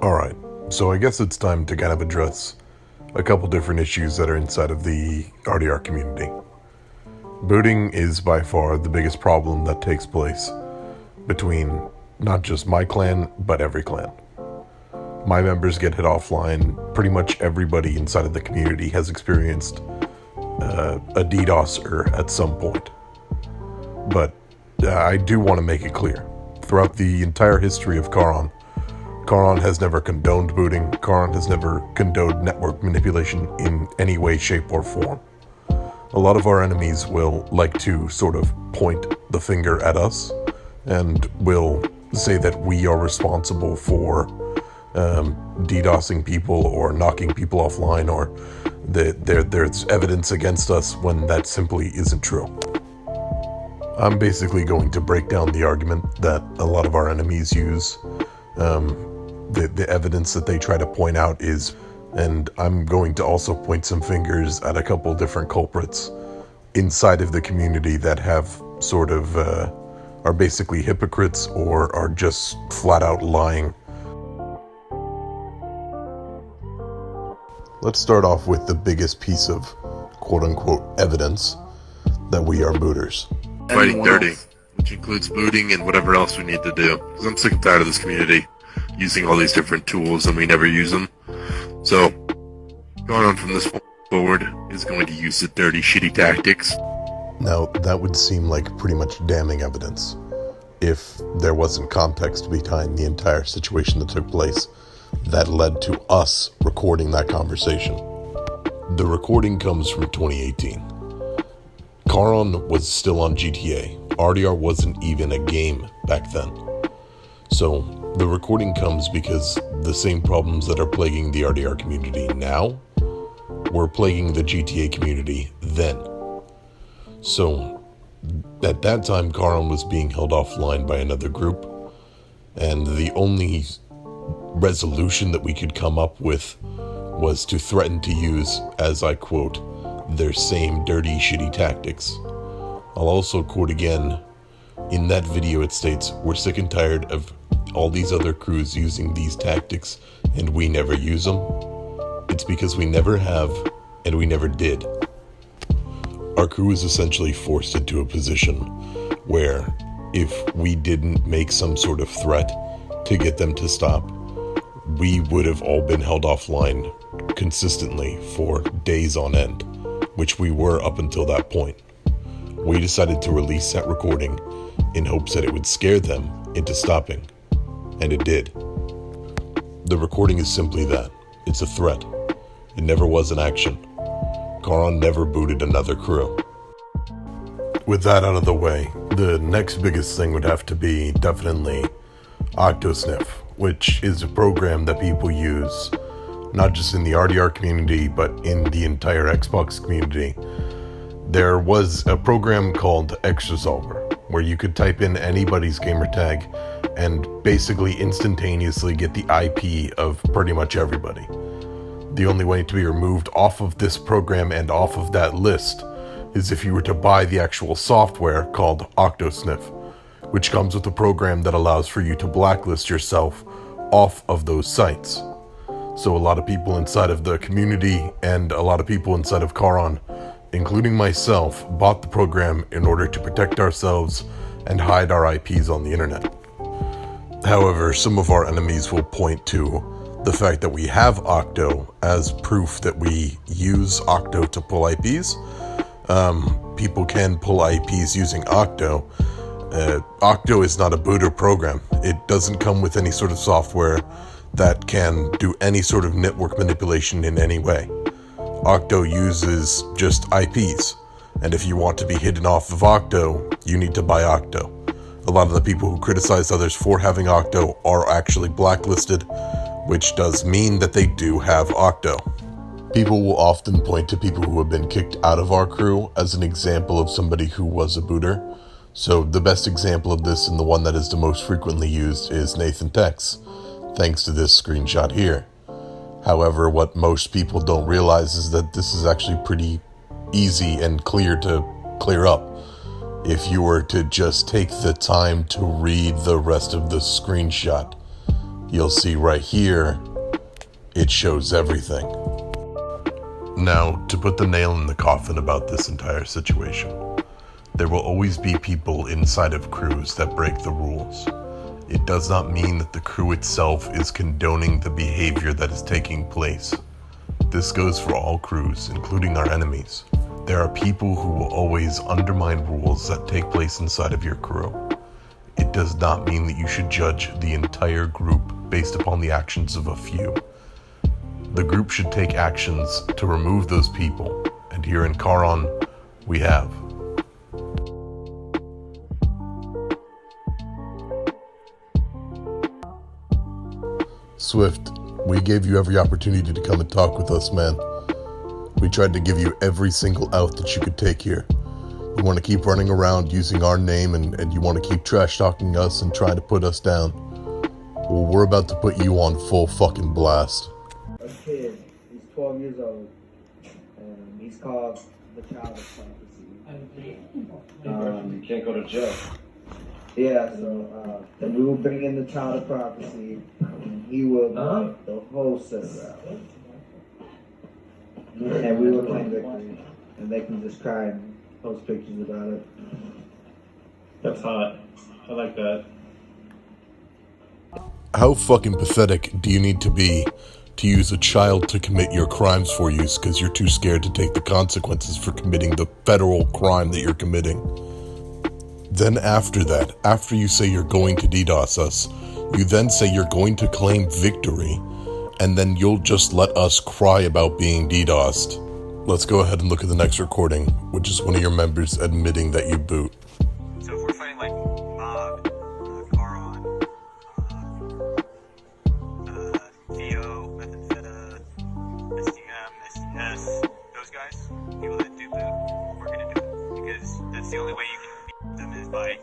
Alright, so I guess it's time to kind of address a couple different issues that are inside of the RDR community. Booting is by far the biggest problem that takes place between not just my clan, but every clan. My members get hit offline. Pretty much everybody inside of the community has experienced a DDoSer at some point. But I do want to make it clear. Throughout the entire history of Charon has never condoned booting. Charon has never condoned network manipulation in any way, shape, or form. A lot of our enemies will like to sort of point the finger at us and will say that we are responsible for DDoSing people or knocking people offline, or that there's evidence against us when that simply isn't true. I'm basically going to break down the argument that a lot of our enemies use. The evidence that they try to point out is, and I'm going to also point some fingers at a couple different culprits inside of the community that have sort of are basically hypocrites or are just flat out lying. Let's start off with the biggest piece of quote-unquote evidence that we are booters. Fighting dirty, which includes booting and whatever else we need to do. Because I'm sick and tired of this community using all these different tools and we never use them. So, going on from this point forward is going to use the dirty, shitty tactics. Now, that would seem like pretty much damning evidence if there wasn't context behind the entire situation that took place that led to us recording that conversation. The recording comes from 2018. Charon was still on GTA. RDR wasn't even a game back then. So the recording comes because the same problems that are plaguing the RDR community now were plaguing the GTA community then. So at that time, Charon was being held offline by another group, and the only resolution that we could come up with was to threaten to use, as I quote, their same dirty, shitty tactics. I'll also quote again, in that video it states, "We're sick and tired of all these other crews using these tactics and we never use them. It's because we never have and we never did." Our crew is essentially forced into a position where if we didn't make some sort of threat to get them to stop, we would have all been held offline consistently for days on end, which we were up until that point. We decided to release that recording in hopes that it would scare them into stopping, and it did. The recording is simply that. It's a threat. It never was an action. Charon never booted another crew. With that out of the way, the next biggest thing would have to be definitely Octosniff, which is a program that people use not just in the RDR community, but in the entire Xbox community. There was a program called XResolver, where you could type in anybody's gamertag and basically instantaneously get the IP of pretty much everybody. The only way to be removed off of this program and off of that list is if you were to buy the actual software called Octosniff, which comes with a program that allows for you to blacklist yourself off of those sites. So a lot of people inside of the community and a lot of people inside of Charon, including myself, bought the program in order to protect ourselves and hide our IPs on the internet. However, some of our enemies will point to the fact that we have Octo as proof that we use Octo to pull IPs. People can pull IPs using Octo. Octo is not a booter program. It doesn't come with any sort of software that can do any sort of network manipulation in any way. Octo uses just IPs, and if you want to be hidden off of Octo, you need to buy Octo. A lot of the people who criticize others for having Octo are actually blacklisted, which does mean that they do have Octo. People will often point to people who have been kicked out of our crew as an example of somebody who was a booter. So the best example of this, and the one that is the most frequently used, is Nathan Tex, thanks to this screenshot here. However, what most people don't realize is that this is actually pretty easy and clear to clear up. If you were to just take the time to read the rest of the screenshot, you'll see right here, it shows everything. Now, to put the nail in the coffin about this entire situation, there will always be people inside of crews that break the rules. It does not mean that the crew itself is condoning the behavior that is taking place. This goes for all crews, including our enemies. There are people who will always undermine rules that take place inside of your crew. It does not mean that you should judge the entire group based upon the actions of a few. The group should take actions to remove those people, and here in Charon, we have. Swift, we gave you every opportunity to come and talk with us, man. We tried to give you every single out that you could take here. You want to keep running around using our name and you want to keep trash talking us and trying to put us down. Well, we're about to put you on full fucking blast. A kid, he's 12 years old, and he's called the Child of Prophecy. You can't go to jail. Yeah, so then we will bring in the Child of Prophecy, and he will make the whole system. And we will claim victory, and they can just cry and post pictures about it. That's hot. I like that. How fucking pathetic do you need to be to use a child to commit your crimes for you because you're too scared to take the consequences for committing the federal crime that you're committing? Then after that, after you say you're going to DDoS us, you then say you're going to claim victory, and then you'll just let us cry about being DDoSed. Let's go ahead and look at the next recording, which is one of your members admitting that you boot. So if we're fighting like Mob, Charon, Theo, Methamphetamine, SDM, SDS, those guys, people that do boot, we're gonna do it. Because that's the only way you can beat them is by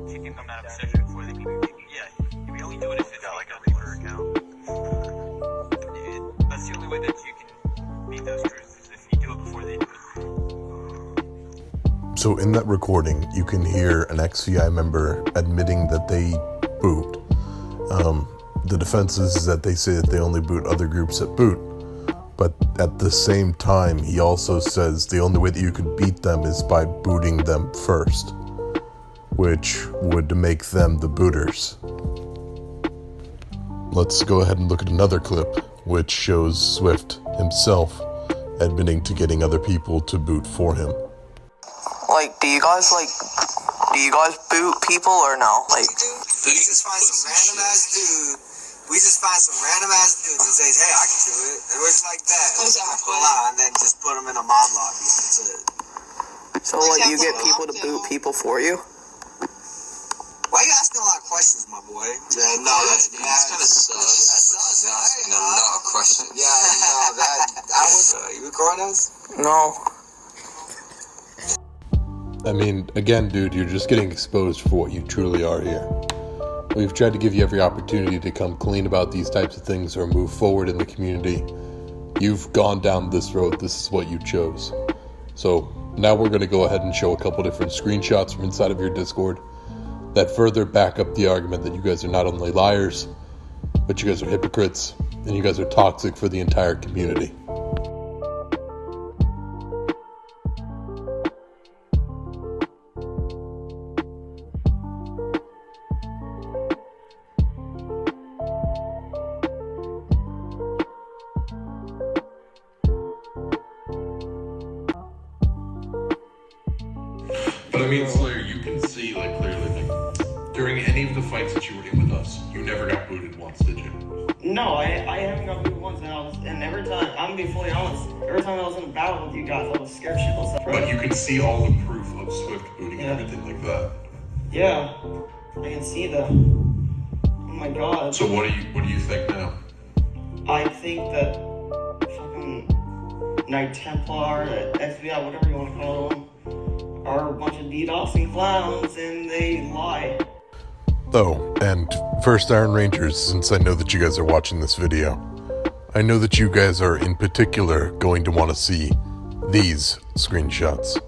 kicking them out of the session before they can even get. Yeah, we only do it if it's got like a leader account. That's the only way that you can beat those crews is if you do it before they do it. So in that recording, you can hear an XVI member admitting that they boot. The defense is that they say that they only boot other groups that boot. But at the same time, he also says the only way that you could beat them is by booting them first, which would make them the booters. Let's go ahead and look at another clip, which shows Swift himself admitting to getting other people to boot for him. Like, do you guys boot people or no? Like, We just find some random ass dude. We just find some random ass dude that says, "Hey, I can do it," and we're just like that. Exactly. And then just put them in a mod lobby. That's it. so like you get people to boot people for you? Why are you asking a lot of questions, my boy? Yeah, no, that's kind of sus. That's sus. Asking a lot of questions. Yeah, no, that was. You recording us? No. I mean, again, dude, you're just getting exposed for what you truly are here. We've tried to give you every opportunity to come clean about these types of things or move forward in the community. You've gone down this road. This is what you chose. So now we're going to go ahead and show a couple different screenshots from inside of your Discord that further back up the argument that you guys are not only liars, but you guys are hypocrites, and you guys are toxic for the entire community. But I mean, Slayer, you can see, like, clearly, like, during any of the fights that you were in with us, you never got booted once, did you? No, I haven't got booted once, and every time, I'm gonna be fully honest, every time I was in a battle with you guys, I was scared shitless. But you can see all the proof of Swift booting and everything like that. Yeah, I can see that. Oh my god. So what do you think now? I think that fucking Knight Templar, FBI, whatever you want to call them, are a bunch of DDoSing clowns, and they lie. Oh, and first Iron Rangers, since I know that you guys are watching this video, I know that you guys are in particular going to want to see these screenshots.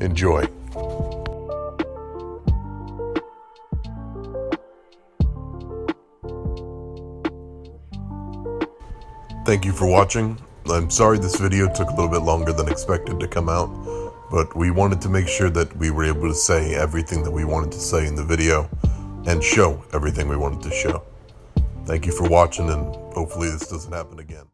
Enjoy. Thank you for watching. I'm sorry this video took a little bit longer than expected to come out, but we wanted to make sure that we were able to say everything that we wanted to say in the video and show everything we wanted to show. Thank you for watching, and hopefully this doesn't happen again.